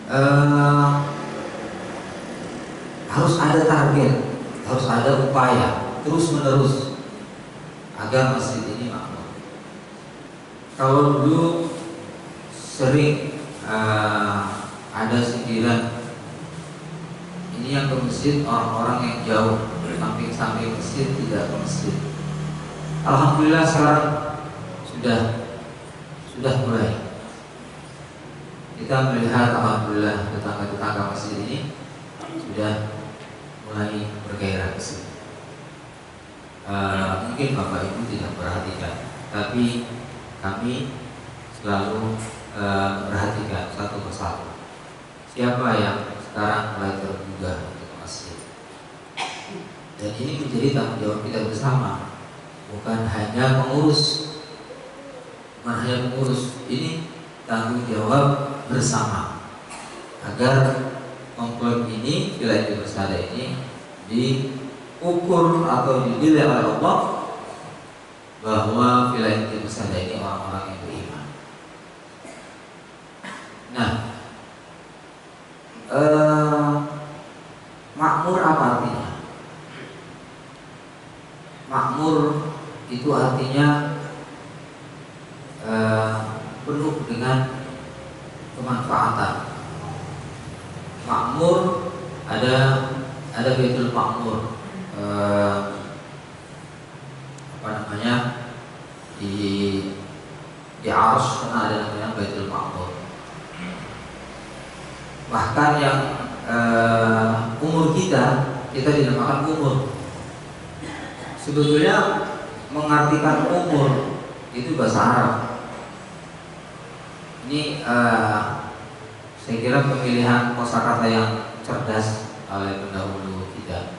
eh, harus ada target, harus ada upaya terus menerus agar masjid ini makmur. Kalau dulu sering ada sindiran, ini yang ke masjid orang-orang yang jauh, samping-samping masjid tidak ke masjid. Alhamdulillah sekarang sudah mulai kita melihat, alhamdulillah tetangga-tetangga masjid ini sudah mulai bergairah ke sini. Mungkin Bapak Ibu tidak perhatikan, tapi kami selalu perhatikan satu persatu siapa yang sekarang mulai tergugah untuk masjid. Dan ini menjadi tanggung jawab kita bersama, bukan hanya pengurus, ini tanggung jawab bersama agar komplek ini, Villa Inti Persada ini diukur atau dinilai oleh Allah bahwa Villa Inti Persada ini orang-orang yang beriman. Nah, makmur apa artinya? Makmur itu artinya penuh dengan kemanfaatan. Makmur ada Baitul Makmur, di Arsy ada namanya Baitul Makmur. Bahkan yang umur kita dinamakan umur. Sebetulnya mengartikan umur itu bahasa Arab. Ini saya kira pemilihan kosakata yang cerdas oleh pendahulu kita.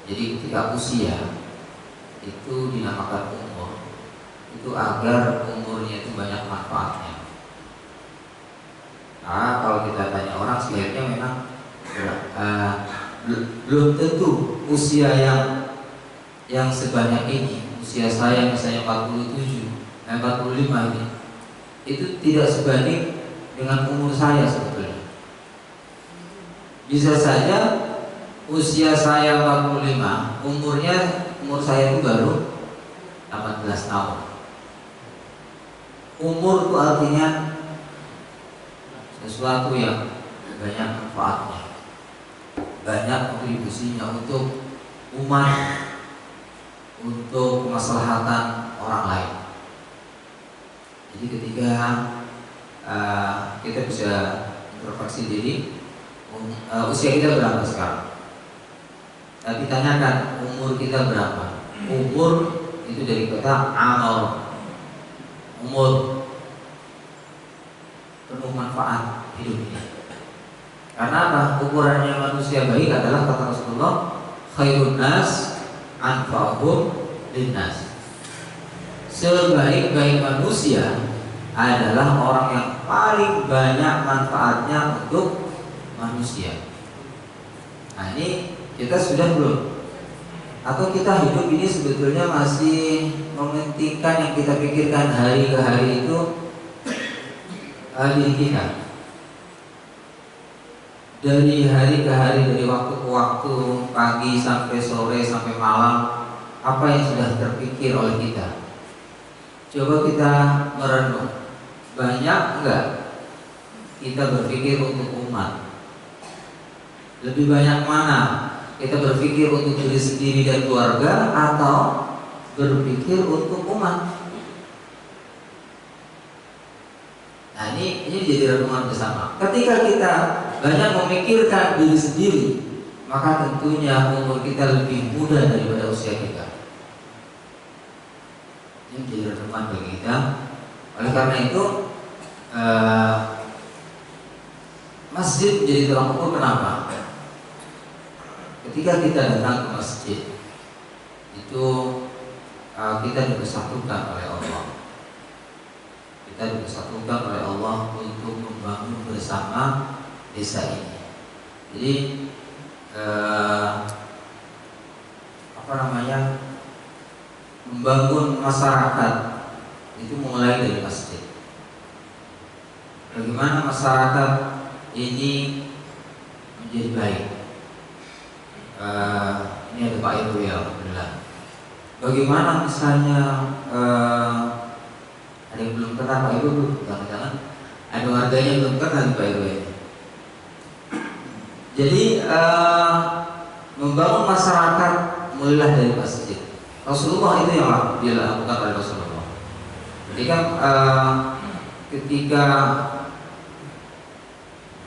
Jadi ketika usia itu dinamakan umur, itu agar umurnya itu banyak manfaatnya. Nah, kalau kita tanya orang sebenarnya memang belum tentu usia yang sebanyak ini. Usia saya misalnya 47, 45 ini, itu tidak sebanding dengan umur saya sebetulnya. Bisa saja usia saya 45, umur saya itu baru 18 tahun. Umur itu artinya sesuatu yang banyak manfaatnya, banyak kontribusinya untuk umat, untuk kemaslahatan orang lain. Jadi ketika kita bisa introspeksi diri, usia kita berapa sekarang? Tapi tanyakan umur kita berapa? Umur itu dari kata amal, umur, penuh manfaat hidup ini. Karena apa? Ukurannya manusia baik adalah kata Rasulullah, khairun nas anfa'uhum linnas. Sebaik-baik manusia adalah orang yang paling banyak manfaatnya untuk manusia. Nah, ini kita sudah belum? Atau kita hidup ini sebetulnya masih mementingkan yang kita pikirkan hari ke hari itu diri kita. Dari hari ke hari, dari waktu ke waktu, pagi sampai sore sampai malam, apa yang sudah terpikir oleh kita? Coba kita merenung, banyak enggak kita berpikir untuk umat? Lebih banyak mana kita berpikir untuk diri sendiri dan keluarga, atau berpikir untuk umat? Nah, ini jadi renungan bersama. Ketika kita banyak memikirkan diri sendiri, maka tentunya umur kita lebih muda daripada usia kita. Ini menjadi renungan bagi kita. Oleh karena itu, masjid menjadi tolak ukur. Kenapa? Ketika kita datang ke masjid, itu kita dipersatukan oleh Allah. Kita dipersatukan oleh Allah untuk membangun bersama desa ini. Jadi membangun masyarakat itu mulai dari masjid. Bagaimana masyarakat ini menjadi baik. Ini ada Pak Irwi, alhamdulillah. Bagaimana misalnya ada yang belum kenal Pak Irwi, jangan-jangan ada warganya yang belum kenal Pak Irwi. Jadi membangun masyarakat mulailah dari masjid. Rasulullah itu yang dilakukan oleh Rasulullah. Jadi kan ketika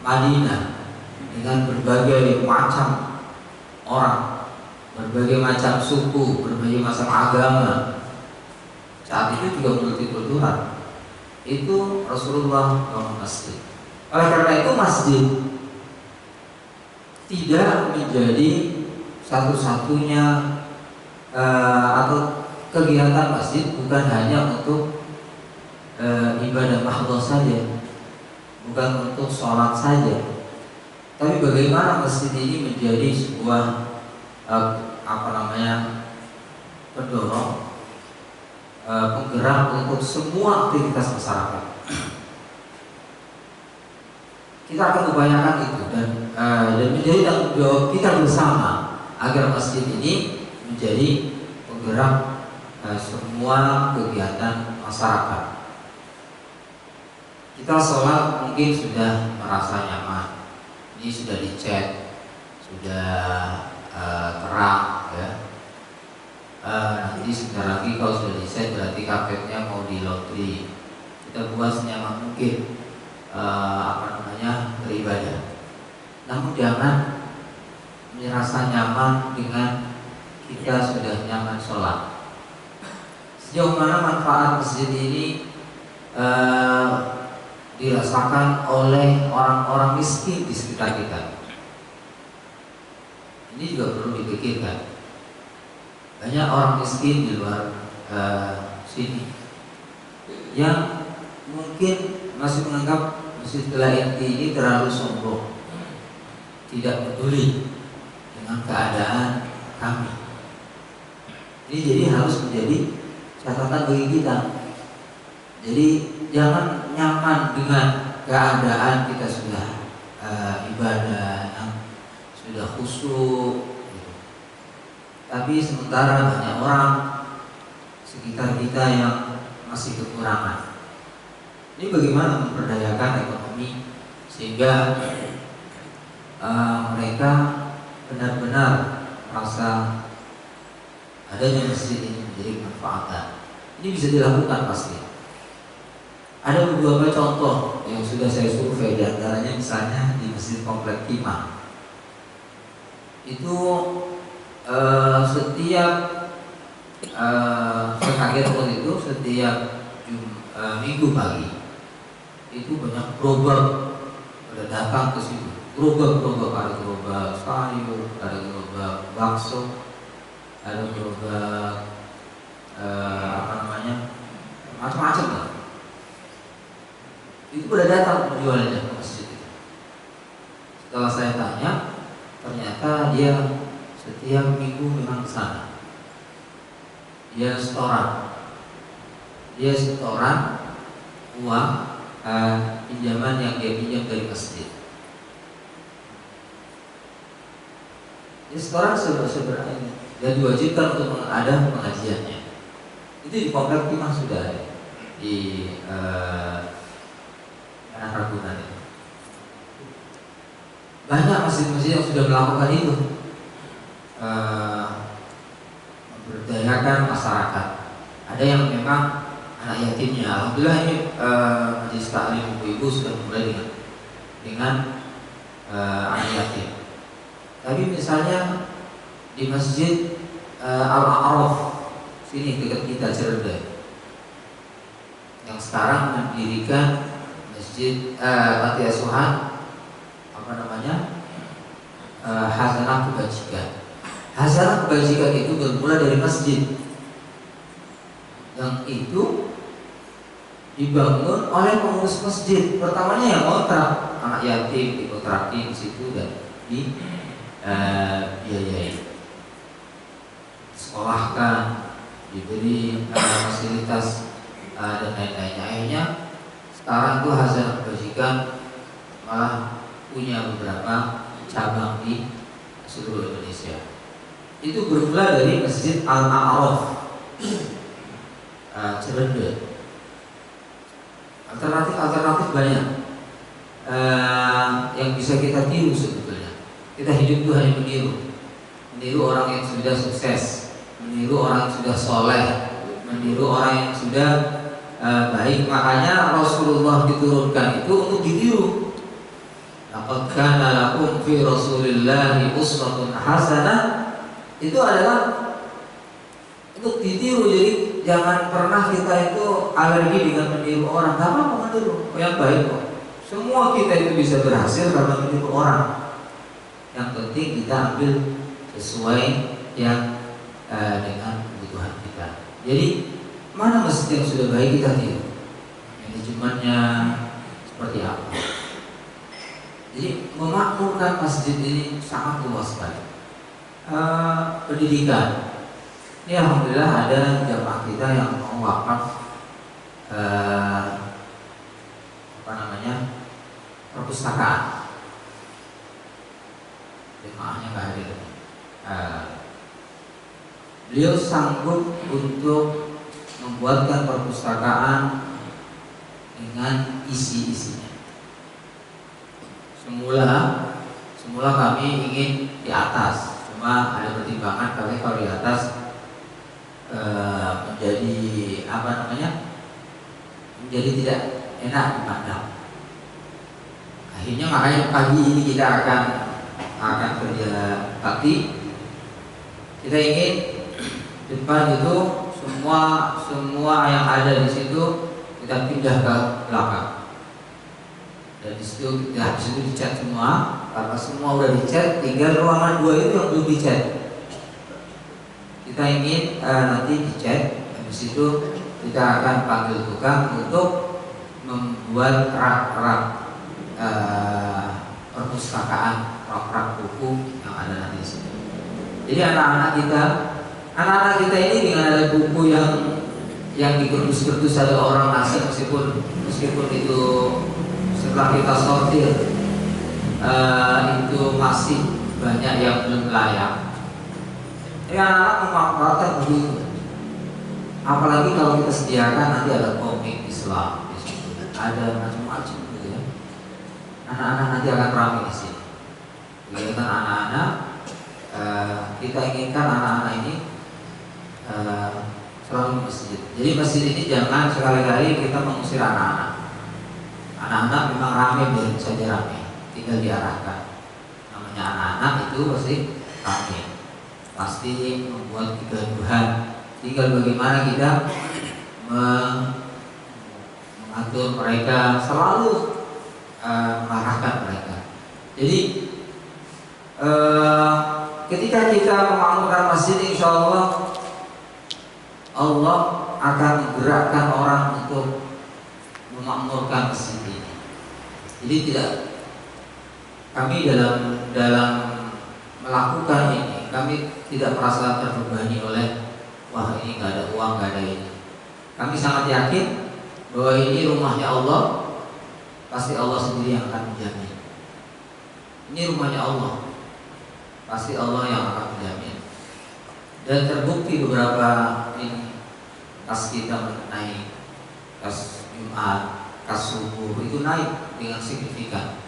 Madinah dengan berbagai macam orang, berbagai macam suku, berbagai macam agama, saat itu juga multikultural. Itu Rasulullah bangun masjid. Oleh karena itu masjid tidak menjadi satu-satunya atau kegiatan masjid bukan hanya untuk ibadah mahdoh saja, bukan untuk sholat saja, tapi bagaimana masjid ini menjadi sebuah pendorong, penggerak untuk semua aktivitas masyarakat. Kita akan upayakan itu dan menjadi tanggung jawab kita bersama agar masjid ini menjadi penggerak semua kegiatan masyarakat. Kita sholat mungkin sudah merasa nyaman, ini sudah dicat, sudah terang, ya. Nanti sebentar lagi kalau sudah dicat berarti karpetnya mau di laundry. Kita buat senyaman mungkin beribadah. Namun jangan merasa nyaman dengan kita sudah nyaman sholat. Sejauh mana manfaat masjid ini dirasakan oleh orang-orang miskin di sekitar kita. Ini juga perlu dipikirkan. Banyak orang miskin di luar sini yang mungkin masih menganggap Masjid Al-Inti ini terlalu sombong, tidak peduli dengan keadaan kami. Ini jadi harus menjadi catatan bagi kita. Jadi jangan nyaman dengan keadaan kita sudah ibadah yang sudah khusyuk, tapi sementara banyak orang sekitar kita yang masih kekurangan. Ini bagaimana memperdayakan ekonomi sehingga mereka benar-benar merasa adanya masjid ini menjadi manfaatan. Ini bisa dilakukan pasti. Ada beberapa contoh yang sudah saya survei, di antaranya misalnya di Masjid Komplek Timah. Itu setiap saya kaget waktu itu setiap minggu pagi itu banyak gerobak pada datang ke situ. Gerobak, ada gerobak sayur, ada gerobak bakso, ada gerobak macam-macam lah. Itu pada datang penjualnya ke masjid itu. Setelah saya tanya, ternyata dia setiap minggu memang ke sana. Dia setoran uang pinjaman yang dia pinjam dari masjid. Dia setoran sebenarnya dan diwajibkan untuk ada pengajiannya. Itu di Komplek Timah sudah ada di Ragunan itu. Banyak masjid-masjid yang sudah melakukan itu, memberdayakan masyarakat. Ada yang memang anak yatimnya. Alhamdulillah ini majelis taklim ibu-ibu sudah mulai dengan anak yatim. Tapi misalnya di Masjid Al-A'raf sini dekat kita Cirebon, yang sekarang mendirikan Masjid Panti Asuhan Hasanah Kebajikan. Hasanah Kebajikan itu bermula dari masjid yang itu dibangun oleh pengurus masjid. Pertamanya yang kontrak, anak yatim dikontrakin di situ dan dibiayai, sekolahkan, diberi fasilitas dan lain-lainnya. Akhirnya sekarang itu Hasanah Kebajikan malah punya beberapa cabang di seluruh Indonesia. Itu bermula dari Masjid Al-A'raf Cirende. Alternatif banyak yang bisa kita tiru sebetulnya. Kita hidup itu hanya meniru orang yang sudah sukses, meniru orang yang sudah soleh, meniru orang yang sudah baik. Makanya Rasulullah diturunkan itu untuk ditiru. Laqad kana lakum fi Rasulillahi uswatun hasanah. Itu adalah untuk ditiru. Jadi jangan pernah kita itu alergi dengan meniru orang. Gak apa-apa meniru, yang baik kok. Semua kita itu bisa berhasil karena meniru orang. Yang penting kita ambil sesuai yang dengan kebutuhan kita. Jadi mana masjid yang sudah baik kita tiru. Manajemennya seperti apa. Jadi memakmurkan masjid ini sangat luas sekali. Pendidikan ini alhamdulillah ada jamaah kita yang mau wakaf perpustakaan. Jamaahnya nggak hadir. Beliau sanggup untuk membuatkan perpustakaan dengan isi-isinya. Semula kami ingin di atas, cuma ada pertimbangan kami kalau di atas menjadi tidak enak dipandang. Akhirnya makanya pagi ini kita akan kerja bakti. Kita ingin depan itu semua yang ada di situ kita pindah ke belakang. Dan di situ dicat semua. Karena semua udah dicat, tinggal ruangan 2 itu yang belum dicat. Kita ingin nanti dicat. Habis itu kita akan panggil tukang untuk membuat rak-rak perpustakaan, rak-rak buku yang ada nanti di situ. Jadi anak-anak kita ini dengan ada buku yang digerus-gerus ada orang asing, meskipun itu setelah kita sortir itu masih banyak yang belum layak. Anak-anak memanfaatkan begitu. Apalagi kalau kita sediakan nanti ada komik Islam di situ, ada macam-macam gitu ya. Anak-anak nanti akan ramai di sini. Kegiatan anak-anak, kita inginkan anak-anak ini selalu masjid. Jadi masjid ini jangan sekali-kali kita mengusir anak-anak. Anak-anak memang ramai, biar saja ramai, tinggal diarahkan. Namanya anak-anak itu pasti ramai, pasti membuat kegaduhan. Tinggal bagaimana kita mengatur mereka, selalu mengarahkan mereka. Jadi ketika kita memakmurkan masjid, insya Allah akan menggerakkan orang untuk memakmurkan masjid ini. Jadi kami dalam melakukan ini, kami tidak merasa terbebani oleh wah ini nggak ada uang, nggak ada ini. Kami sangat yakin bahwa ini rumahnya Allah, pasti Allah sendiri yang akan menjamin. Ini rumahnya Allah, pasti Allah yang akan menjamin. Dan terbukti beberapa ini, kas kita naik, kas Jumat, kas subuh itu naik dengan signifikan.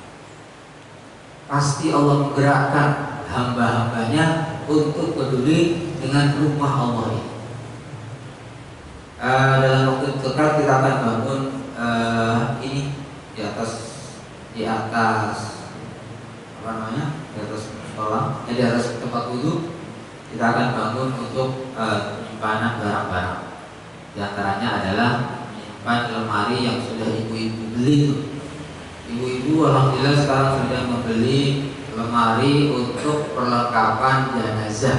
Pasti Allah menggerakkan hamba-hambanya untuk peduli dengan rumah Allah ini. Dalam waktu dekat kita akan bangun ini di atas di atas musola, di atas tempat wudhu. Kita akan bangun untuk penyimpanan barang-barang. Di antaranya adalah menyimpan lemari yang sudah ibu-ibu beli. Ibu-ibu alhamdulillah sekarang sudah membeli lemari untuk perlengkapan jenazah.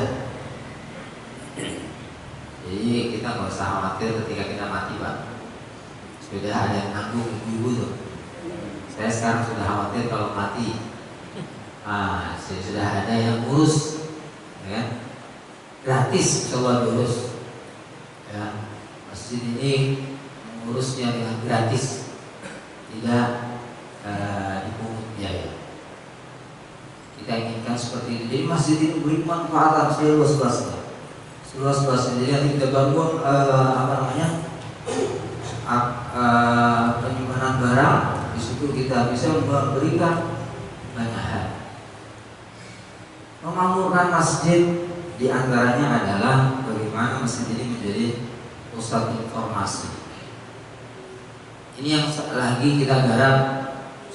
Jadi kita nggak usah khawatir ketika kita mati, Pak. Sudah ada yang nanggung ibu-ibu tuh. Saya sekarang sudah khawatir kalau mati. Sudah ada yang ngurus, ya, gratis, coba diurus. Ya, masjid ini mengurusnya dengan gratis, tidak dipungut biaya. kita inginkan seperti itu. Jadi masjid ini beri manfaat seluas-luasnya, seluas-luasnya. Jadi nanti kita bangun penyimpanan barang, di situ kita bisa memberikan banyak hal. Memakmurkan masjid diantaranya adalah bagaimana masjid ini menjadi pusat informasi. Ini yang lagi kita garap.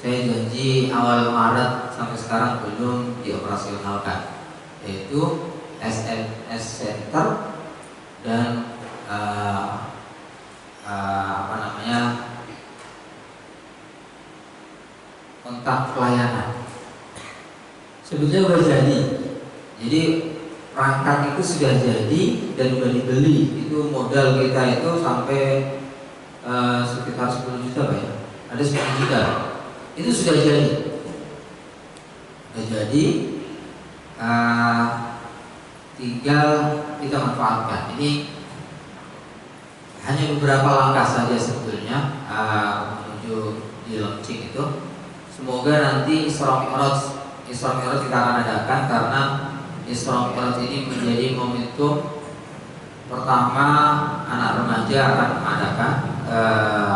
Saya janji awal Maret, sampai sekarang belum dioperasionalkan, yaitu SMS Center dan kontak pelayanan. Sebetulnya sudah jadi perangkat itu sudah jadi dan sudah dibeli. Itu modal kita itu sampai sekitar 10 juta Pak ya. Ada 10 juta. Itu sudah jadi. Tinggal kita manfaatkan. Ini hanya beberapa langkah saja sebetulnya menuju di launching itu. Semoga nanti Isra Mi'raj kita akan adakan, karena Isra Mi'raj ini menjadi momentum pertama anak remaja akan mengadakan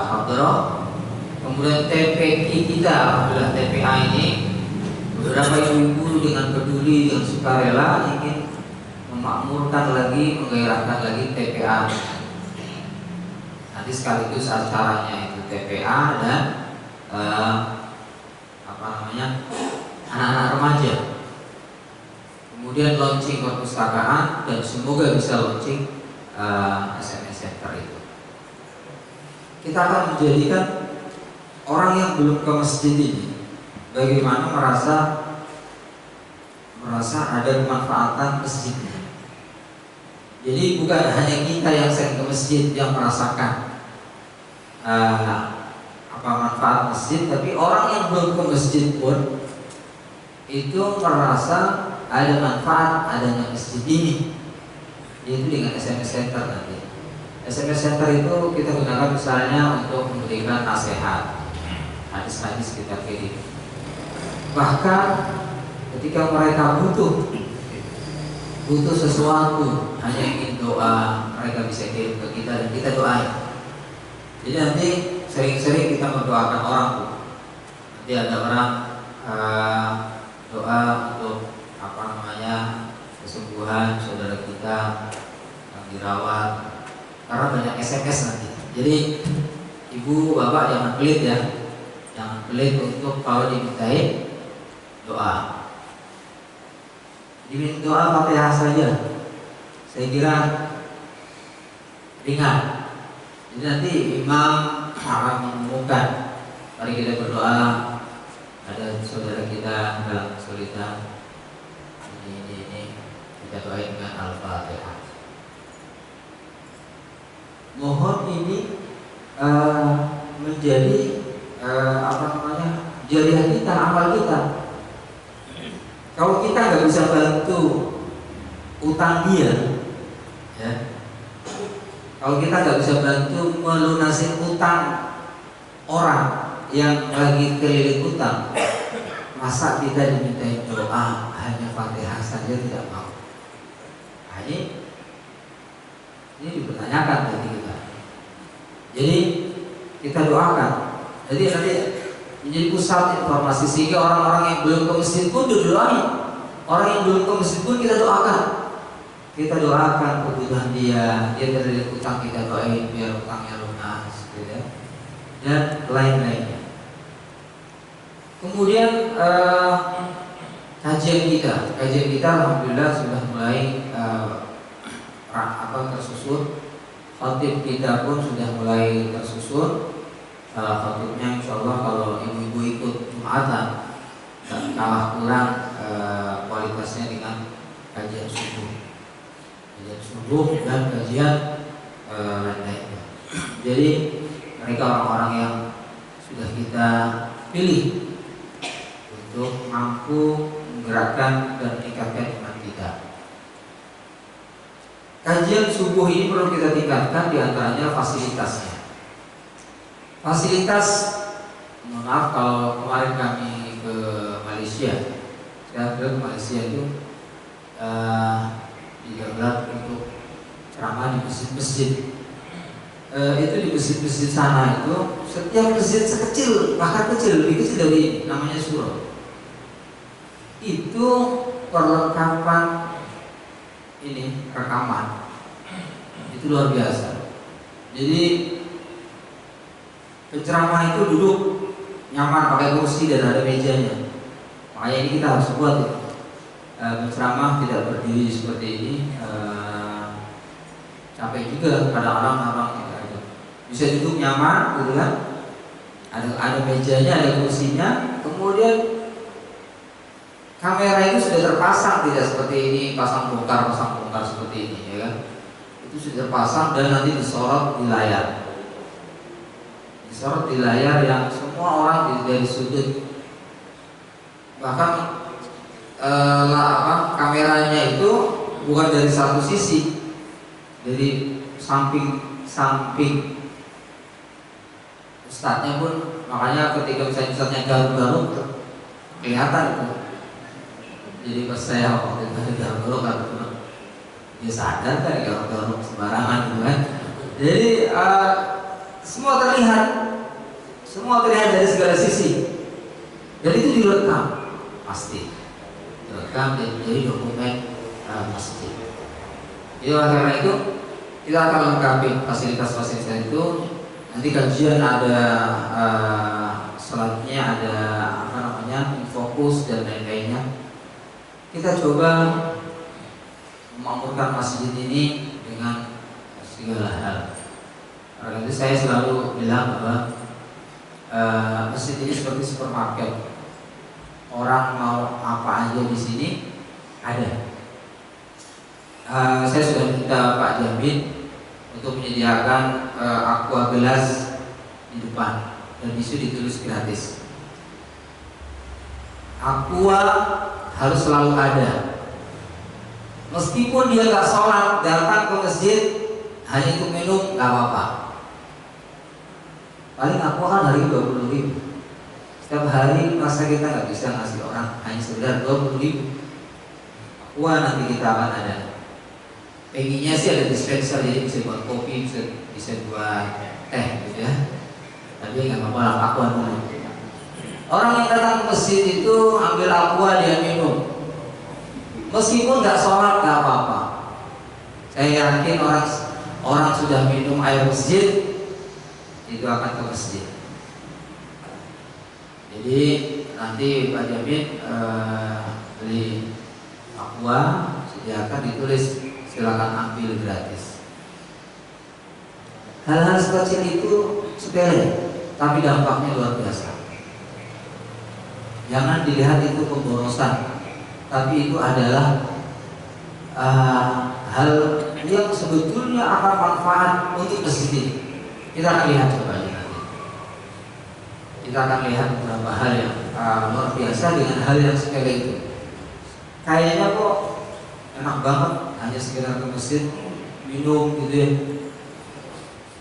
hadroh. Kemudian TPI kita, alhamdulillah TPA ini beberapa ibu-ibu dengan peduli dan sukarela ingin memakmurkan lagi, menggairahkan lagi TPA. Nanti sekaligus acaranya itu TPA dan anak-anak remaja. Kemudian launching perpustakaan dan semoga bisa launching SMS Center itu. Kita akan menjadikan orang yang belum ke masjid ini bagaimana merasa ada kemanfaatan masjidnya. Jadi bukan hanya kita yang sering ke masjid yang merasakan manfaat masjid, tapi orang yang belum ke masjid pun itu merasa ada manfaat adanya masjid ini, yaitu dengan SMS Center nanti. SMS Center itu kita gunakan misalnya untuk memberikan nasihat, hadis-hadis kita kirim. Bahkan ketika mereka butuh sesuatu, hanya ingin doa, mereka bisa kirim ke kita dan kita doain. Jadi nanti sering-sering kita mendoakan orang tuh. Nanti ada orang doa untuk kesembuhan saudara kita yang dirawat, karena banyak SMS nanti. Jadi ibu bapak jangan pelit ya, jangan pelit untuk kalau dimintain doa. Diminta doa Fatihah saja, saya kira ringan. Jadi nanti imam akan mengumumkan, mari kita berdoa, ada saudara kita dalam kesulitan ini kita doain dengan Al-Fatihah. Mohon ini menjadi jariah kita, amal kita. Kalau kita nggak bisa bantu utang dia, ya. Kalau kita nggak bisa bantu melunasi utang orang yang lagi keliling utang, masa kita dimintain doa hanya Fatihah saja tidak mau? Nah, ini dipertanyakan dari kita. Jadi kita doakan. Jadi nanti menjadi pusat informasi sehingga orang-orang yang belum ke masjid pun didoain. Orang yang belum ke masjid pun kita doakan. Kita doakan kebutuhan dia dari utang kita doain biar utangnya lunas, gitu ya. Dan lain-lainnya. Kemudian kajian kita alhamdulillah sudah mulai tersusun. Khatib kita pun sudah mulai tersusun. Khatibnya insya Allah kalau ibu-ibu ikut Jumatan tak kalah kurang kualitasnya dengan kajian subuh dan kajian lainnya. Jadi mereka orang-orang yang sudah kita pilih untuk mampu menggerakkan dan meningkatkan iman kita. Kajian subuh ini perlu kita tingkatkan, diantaranya fasilitasnya. Fasilitas, maaf kalau kemarin kami ke Malaysia, Ya, ke Malaysia itu digelar untuk ceramah di masjid-masjid. Itu di masjid-masjid sana itu setiap masjid sekecil, bahkan kecil, lebih kecil dari ini, namanya surau. Itu perlengkapan ini rekaman itu luar biasa. Jadi penceramah itu duduk nyaman pakai kursi dan ada mejanya. Makanya ini kita harus buat ya. Penceramah tidak berdiri seperti ini. Capek juga kadang-kadang orang bisa duduk nyaman, gitu kan? Ada mejanya, ada kursinya. Kemudian kamera itu sudah terpasang, tidak seperti ini pasang bongkar seperti ini, ya kan? Itu sudah terpasang dan nanti disorot di layar. Disorot di layar yang semua orang dari sudut, bahkan kameranya itu bukan dari satu sisi, dari samping ustadznya pun. Makanya ketika misalnya ustadznya garuk-garuk kelihatan itu. Jadi pas saya waktu itu garuk-garuk kan, dia sadar kan garuk-garuk sembarangan gitu kan. Jadi semua terlihat dari segala sisi. Dan itu direkam pasti. Direkam dan jadi dokumen masjid. Jadi karena itu kita akan lengkapi fasilitas-fasilitas itu. Nanti kajian ada selanjutnya ada fokus dan lain-lainnya. Kita coba memakmurkan masjid ini dengan segala hal. Karena itu saya selalu bilang bahwa masjid ini seperti supermarket. Orang mau apa aja di sini ada. Saya sudah minta Pak Jamin untuk menyediakan aqua gelas di depan dan itu ditulis gratis. Aqua harus selalu ada. Meskipun dia nggak sholat, datang ke masjid hanya untuk minum, nggak apa-apa. Paling aqua kan hari 20.000. Setiap hari masa kita nggak bisa ngasih orang hanya sekedar 20.000. Aqua nanti kita akan ada. Pengennya sih ada dispenser, jadi bisa buat kopi, bisa buat teh gitu ya. Tapi nggak apa-apa lah, aqua dulu. Orang yang datang ke masjid itu ambil aqua, dia minum. Meskipun nggak sholat nggak apa-apa. Saya yakin orang sudah minum air masjid itu akan ke masjid. Jadi nanti Pak Jamin beli aqua, sediakan, ditulis silakan ambil gratis. Hal-hal sekecil itu sepele, tapi dampaknya luar biasa. Jangan dilihat itu pemborosan, tapi itu adalah hal yang sebetulnya akan manfaat untuk masjid ini. Kita akan lihat coba nanti. Kita akan lihat beberapa hal yang luar biasa dengan hal yang sepele itu. Kayaknya kok enak banget, hanya sekedar ke masjid minum gitu ya.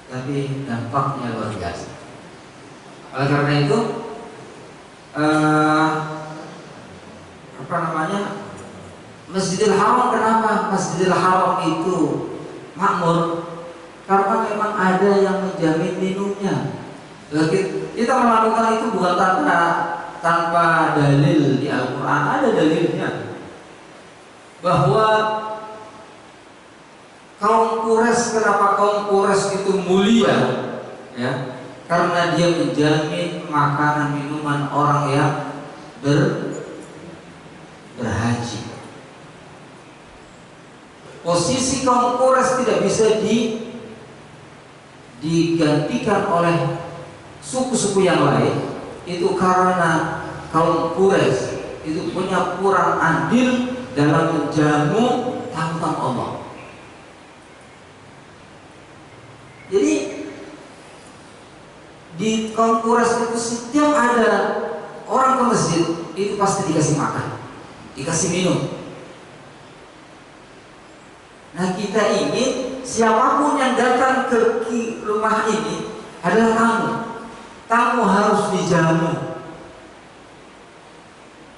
Tapi dampaknya luar biasa. Oleh karena itu Masjidil Haram, kenapa Masjidil Haram itu makmur? Karena memang ada yang menjamin minumnya. Kita melakukan itu bukan tanpa dalil di Al-Quran. Ada dalilnya bahwa kaum Quraisy, kenapa kaum Quraisy itu mulia? Ya, karena dia menjamin makanan minuman orang yang berhaji. Posisi kaum Quraisy tidak bisa digantikan oleh suku-suku yang lain. Itu karena kaum Quraisy itu punya kurang adil dalam menjamu tamu-tamu Allah. Jadi di kaum Quraisy itu setiap ada orang ke masjid itu pasti dikasih makan, dikasih minum. Nah, kita ingin siapapun yang datang ke rumah ini adalah tamu. Tamu harus dijamu.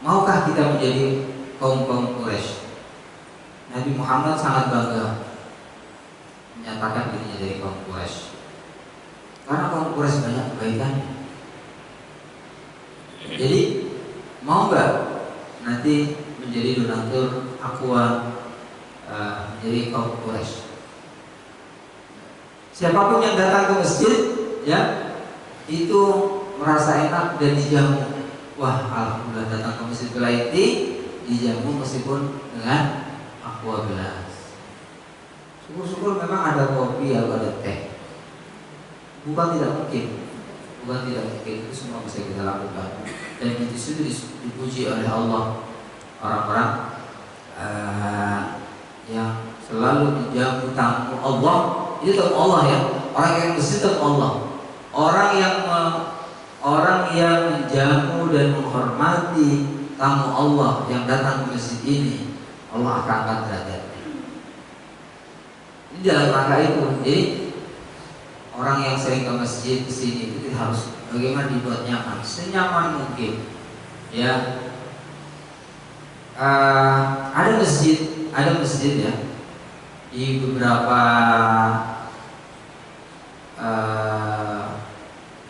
Maukah kita menjadi kaum Quraisy? Nabi Muhammad sangat bangga menyatakan dirinya dari kaum Quraisy, karena kaum Quraisy banyak kebaikannya. Jadi mau nggak nanti menjadi donatur Aqua, menjadi kaum Quraisy? Siapapun yang datang ke masjid, ya, itu merasa enak dan dijamu. Wah, alhamdulillah datang ke masjid Belaiti, dijamu meskipun dengan aqua gelas. Syukur-syukur memang ada kopi atau ada teh. Bukan tidak mungkin, itu semua bisa kita lakukan. Dan itu sudah dipuji oleh Allah orang-orang yang selalu menjamu tamu Allah. Itu tamu Allah ya. Orang yang mesti tamu Allah. Orang yang menjamu dan menghormati tamu Allah yang datang ke masjid ini, Allah akan angkat derajatnya. Ini dalam rangka itu. Jadi orang yang sering ke masjid ke sini itu kita harus bagaimana dibuat nyaman, senyaman mungkin. Ya, ada masjid ya di beberapa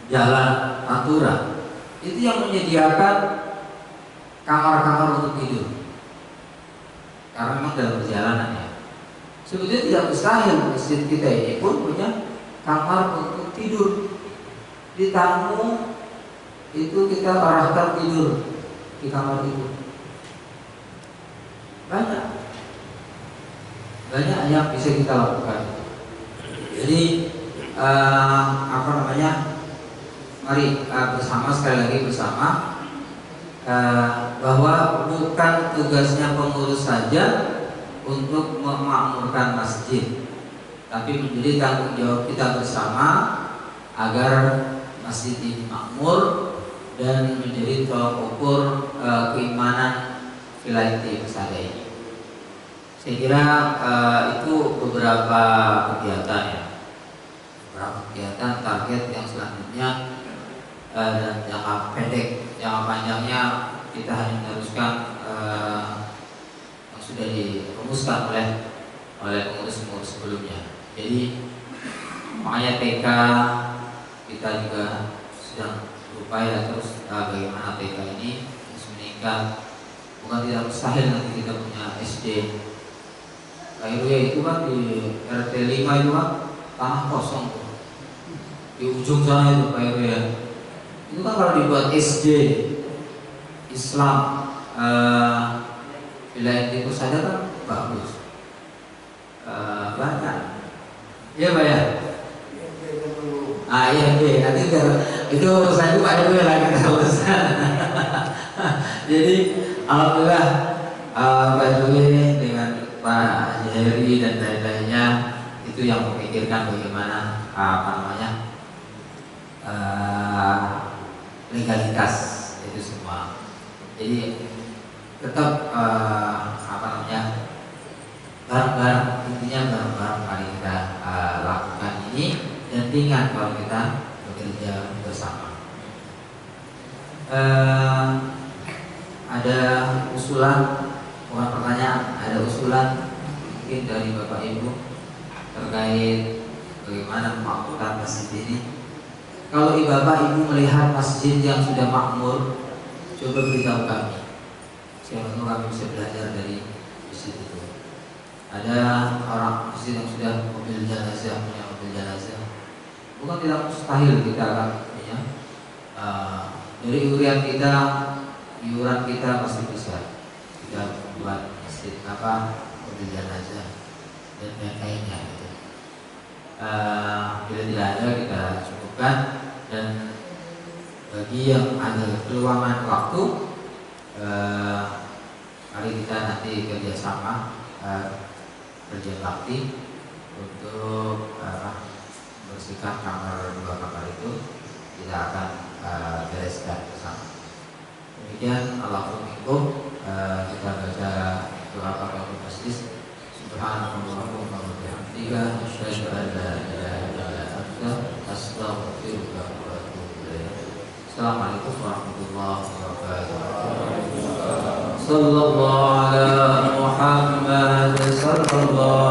jalan Pantura itu yang menyediakan kamar-kamar untuk tidur, karena memang dalam perjalanan ya. Sebetulnya tidak mustahil masjid kita ini pun punya kamar untuk tidur. Di tamu itu kita arahkan tidur di kamar itu. Banyak yang bisa kita lakukan. Jadi mari bersama, sekali lagi bersama, bahwa bukan tugasnya pengurus saja untuk memakmurkan masjid, tapi menjadi tanggung jawab kita bersama agar masjid ini makmur dan menjadi tolak ukur keimanan Vilaiti Persada ini. Saya kira itu beberapa kegiatan ya, target yang selanjutnya. Dan jangka pendek, jangka panjangnya kita hanya meneruskan yang sudah dirumuskan oleh pengurus-pengurus sebelumnya. Jadi makanya TK kita juga sedang berupaya terus bagaimana TK ini terus meningkat. Bukan tidak mustahil nanti kita punya SD. KRW itu kan di RT 5 itu kan tanah kosong tuh. Di ujung sana itu KRW ya. Itu kan kalau dibuat SD Islam Vilaiti Persada kan bagus, banyak. Iya Pak ya. Iya nanti itu urusan Pak RW lagi kita urusan. Jadi alhamdulillah Pak RW dengan Pak Heri dan lain-lainnya itu yang memikirkan bagaimana legalitas itu semua. Jadi tetap bareng-bareng, intinya bareng-bareng mari kita lakukan ini, dan ringan kalau kita bekerja bersama. Ada usulan, bukan pertanyaan, ada usulan mungkin dari Bapak Ibu terkait bagaimana memakmurkan masjid ini. Kalau Bapak Ibu melihat masjid yang sudah makmur, coba beritahu kami. Siapa tahu kami bisa belajar dari masjid itu. Ada orang masjid yang sudah punya mobil jenazah. Bukan tidak mustahil kita akan punya. Dari iuran kita pasti bisa kita buat masjid mobil jenazah dan lain-lainnya gitu. Bila tidak ada kita cukupkan, dan bagi yang ada keluangan waktu, mari kita nanti kerjasama kerja bakti untuk bersihkan dua kamar itu. Kita akan bereskan bersama. Demikian, Alhamdulillah, kita baca doa kafaratul majlis. Subhanallah wa bihamdihi, asyhadu an la ilaha illa anta, astaghfiruka wa atubu ilaik. Assalamualaikum warahmatullahi wabarakatuh. sallallahu ala Muhammad sallallahu